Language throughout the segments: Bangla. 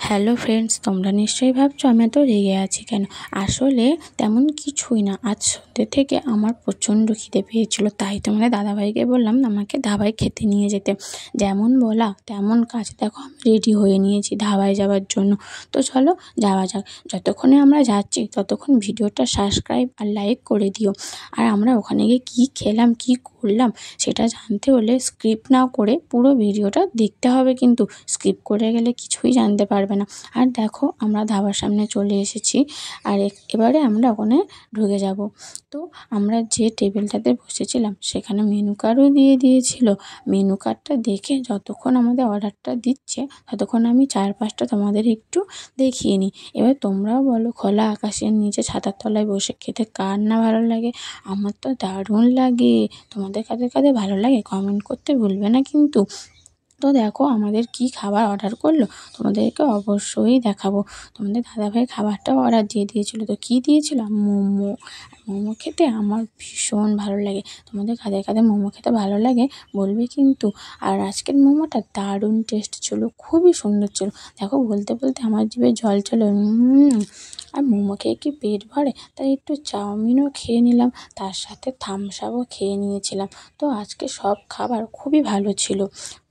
হ্যালো ফ্রেন্ডস, তোমরা নিশ্চয়ই ভাবছো আমি এত রেগে আছি কেন। আসলে তেমন কিছুই না, আজ সন্ধ্যে থেকে আমার প্রচণ্ড খিদে পেয়েছিল, তাই তোমাদের দাদাভাইকে বললাম আমাকে ধাবায় খেতে নিয়ে যেতে। যেমন বলা তেমন কাজ, দেখো আমি রেডি হয়ে নিয়েছি ধাবায় যাওয়ার জন্য। তো চলো যাওয়া যাক। যতক্ষণে আমরা যাচ্ছি ততক্ষণ ভিডিওটা সাবস্ক্রাইব আর লাইক করে দিও। আর আমরা ওখানে গিয়ে কী খেলাম কী করলাম সেটা জানতে হলে স্কিপ না করে পুরো ভিডিওটা দেখতে হবে, কিন্তু স্কিপ করে গেলে কিছুই জানতে পারবে না। আর দেখো আমরা ধাবার সামনে চলে এসেছি, আর এবারে আমরা ওখানে ঢুকে যাব। তো আমরা যে টেবিলটাতে বসেছিলাম সেখানে মেনু কার্ডও দিয়ে দিয়েছিল। মেনু কার্ডটা দেখে যতক্ষণ আমাদের অর্ডারটা দিচ্ছে ততক্ষণ আমি চারপাশটা তোমাদের একটু দেখিয়ে নিই। এবার তোমরাও বলো, খোলা আকাশের নিচে ছাতার তলায় বসে খেতে কার না ভালো লাগে। আমার তো দারুণ লাগে। তোমাদের কাদের কাদের ভালো লাগে কমেন্ট করতে ভুলবে না কিন্তু। তো দেখো আমাদের কি খাবার অর্ডার করলো, তোমাদেরকে অবশ্যই দেখাবো। তোমাদের দাদাভাই খাবারটাও অর্ডার দিয়ে দিয়েছিলো। তো কী দিয়েছিল? মোমো। মোমো খেতে আমার ভীষণ ভালো লাগে। তোমাদের কাদের কাদের মোমো খেতে ভালো লাগে বলবে কিন্তু। আর আজকের মোমোটা দারুণ টেস্ট ছিল, খুবই সুন্দর ছিল। দেখো বলতে বলতে আমার জিভে জল চলে। আর মোমো খেয়ে কি পেট ভরে, তাই একটু চাউমিনও খেয়ে নিলাম, তার সাথে থামস আপও খেয়ে নিয়েছিলাম। তো আজকে সব খাবার খুবই ভালো ছিল।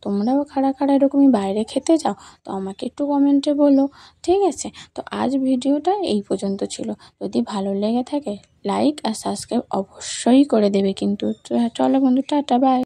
তোমরাও কারা কারা এরকমই বাইরে খেতে যাও তো আমাকে একটু কমেন্টে বলো, ঠিক আছে? তো আজ ভিডিওটা এই পর্যন্ত ছিল। যদি ভালো লেগে থাকে লাইক আর সাবস্ক্রাইব অবশ্যই করে দেবে কিন্তু। চলো বন্ধু, টাটা, বাই।